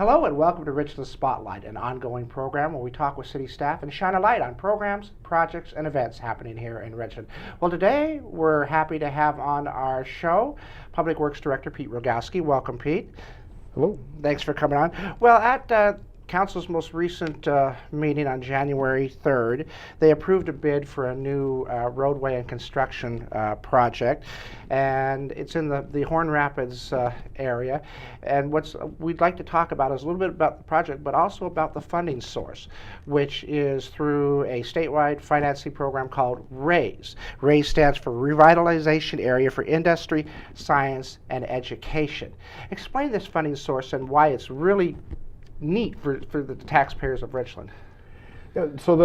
Hello and welcome to Richland Spotlight, an ongoing program where we talk with city staff and shine a light on programs, projects, and events happening here in Richland. Well, today we're happy to have on our show Public Works Director Pete Rogowski. Welcome, Pete. Hello. Thanks for coming on. Well, at Council's most recent meeting on January 3rd, they approved a bid for a new roadway and construction project, and it's in the Horn Rapids area. And what we'd like to talk about is a little bit about the project, but also about the funding source, which is through a statewide financing program called RAISE. RAISE stands for Revitalization Area for Industry, Science, and Education. Explain this funding source and why it's really neat for the taxpayers of Richland. Yeah, so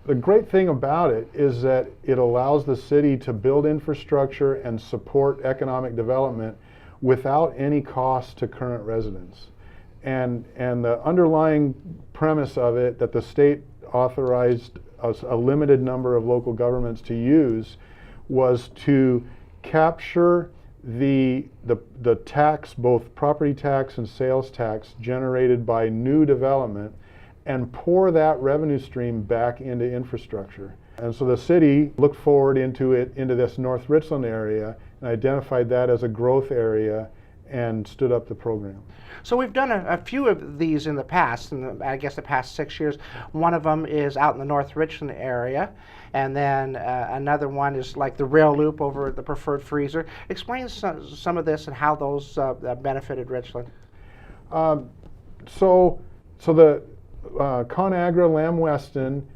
the great thing about it is that it allows the city to build infrastructure and support economic development without any cost to current residents. And the underlying premise of it that the state authorized a limited number of local governments to use was to capture the tax, both property tax and sales tax generated by new development, and pour that revenue stream back into infrastructure. And so the city looked forward into this North Richland area and identified that as a growth area and stood up the program. So we've done a few of these in the past, I guess the past 6 years. One of them is out in the North Richland area, and then another one is like the rail loop over at the Preferred Freezer. Explain some of this and how those benefited Richland. So the ConAgra Lamb Weston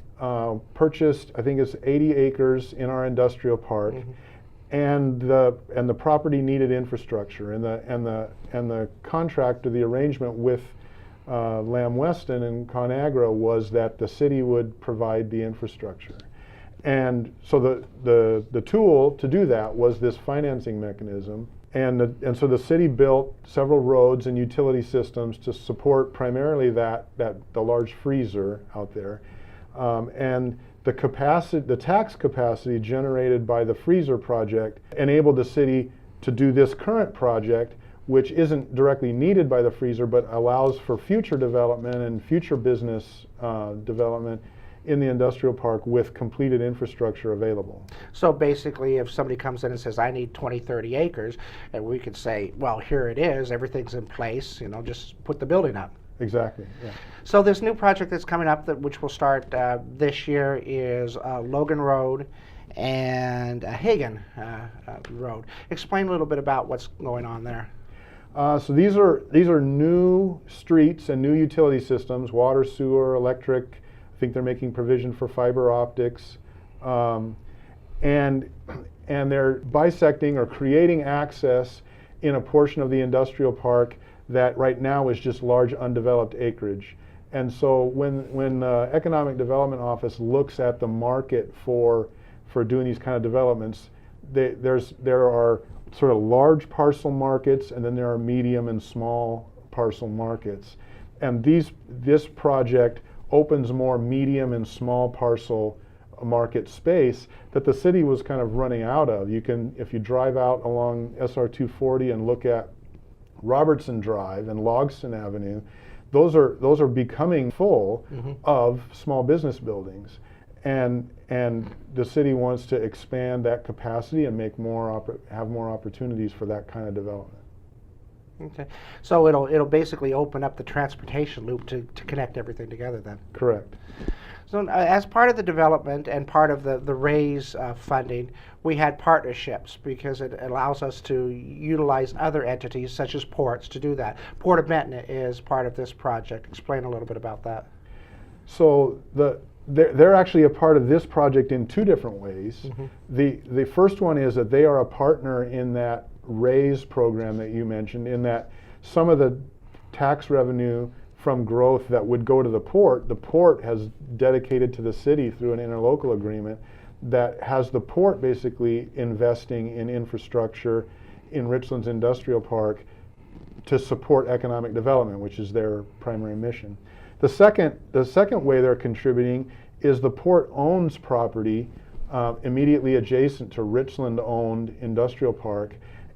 purchased, I think it's 80 acres in our industrial park. Mm-hmm. And the property needed infrastructure, and the contract or the arrangement with Lamb Weston and ConAgra was that the city would provide the infrastructure, and so the tool to do that was this financing mechanism, and so the city built several roads and utility systems to support primarily the large freezer out there, and the tax capacity generated by the freezer project enabled the city to do this current project, which isn't directly needed by the freezer, but allows for future development and future business development in the industrial park with completed infrastructure available. So basically, if somebody comes in and says, I need 20, 30 acres, and we could say, well, here it is, everything's in place, just put the building up. Exactly. Yeah. So this new project that's coming up, which will start this year, is Logan Road and Hagen Road. Explain a little bit about what's going on there. So these are new streets and new utility systems: water, sewer, electric. I think they're making provision for fiber optics, and they're bisecting or creating access in a portion of the industrial park that right now is just large undeveloped acreage. And so when the Economic Development Office looks at the market for doing these kind of developments, there are sort of large parcel markets, and then there are medium and small parcel markets. And this project opens more medium and small parcel market space that the city was kind of running out of. If you drive out along SR 240 and look at Robertson Drive and Logston Avenue, those are becoming full mm-hmm. of small business buildings, and the city wants to expand that capacity and have more opportunities for that kind of development. Okay, so it'll basically open up the transportation loop to connect everything together then. Correct. So as part of the development and part of the RAISE funding, we had partnerships because it allows us to utilize other entities such as ports to do that. Port of Benton is part of this project. Explain a little bit about that. So they're actually a part of this project in two different ways. Mm-hmm. The first one is that they are a partner in that RAISE program that you mentioned, in that some of the tax revenue from growth that would go to the port has dedicated to the city through an interlocal agreement that has the port basically investing in infrastructure in Richland's industrial park to support economic development, which is their primary mission. The second way they're contributing is the port owns property immediately adjacent to Richland-owned industrial park,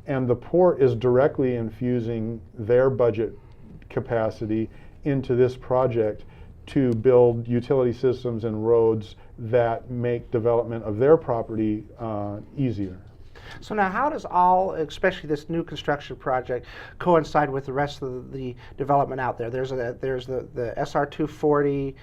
and the port is directly infusing their budget capacity into this project to build utility systems and roads that make development of their property easier. So now how does all, especially this new construction project, coincide with the rest of the development out there? There's the SR 240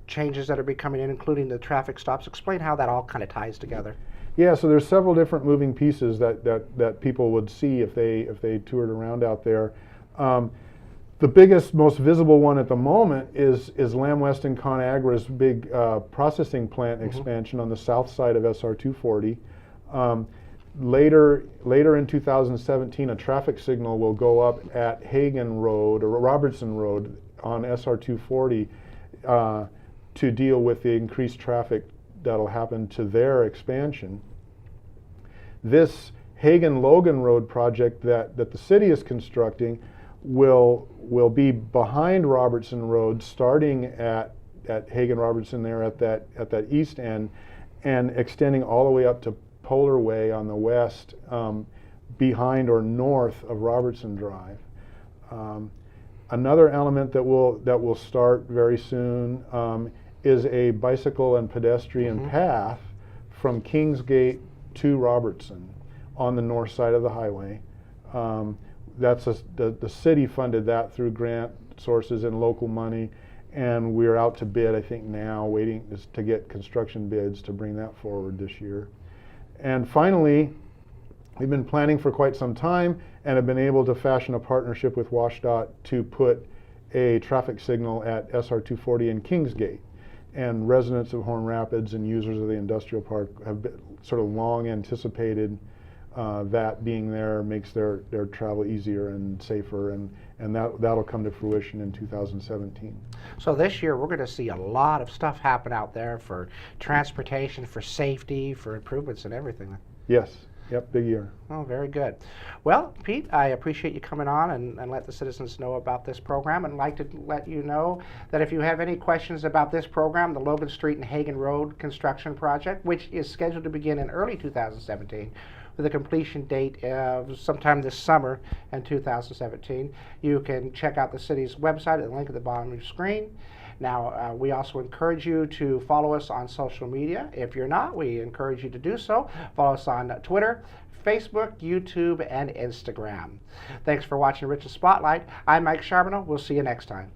changes that are becoming in, including the traffic stops. Explain how that all kind of ties together. Yeah, so there's several different moving pieces that people would see if they toured around out there. The biggest, most visible one at the moment is Lamb Weston ConAgra's big processing plant expansion on the south side of SR 240. Later in 2017, a traffic signal will go up at Hagen Road or Robertson Road on SR 240 to deal with the increased traffic that'll happen to their expansion. This Hagen-Logan Road project that the city is constructing will be behind Robertson Road, starting at Hagen-Robertson there at that east end, and extending all the way up to Polar Way on the west, behind or north of Robertson Drive. Another element that will start very soon is a bicycle and pedestrian path from Kingsgate to Robertson on the north side of the highway. The city funded that through grant sources and local money, and we're out to bid, I think now, waiting to get construction bids to bring that forward this year. And finally, we've been planning for quite some time and have been able to fashion a partnership with WashDOT to put a traffic signal at SR 240 in Kingsgate. And residents of Horn Rapids and users of the industrial park have been sort of long anticipated that being there makes their travel easier and safer, and that'll come to fruition in 2017. So this year we're going to see a lot of stuff happen out there for transportation, for safety, for improvements and everything. Yes. Yep, big year. Oh, very good. Well, Pete, I appreciate you coming on and let the citizens know about this program, and I'd like to let you know that if you have any questions about this program, the Logan Street and Hagen Road construction project, which is scheduled to begin in early 2017, with a completion date of sometime this summer in 2017, you can check out the city's website at the link at the bottom of your screen. Now, we also encourage you to follow us on social media. If you're not, we encourage you to do so. Follow us on Twitter, Facebook, YouTube, and Instagram. Thanks for watching Richland Spotlight. I'm Mike Charbonneau. We'll see you next time.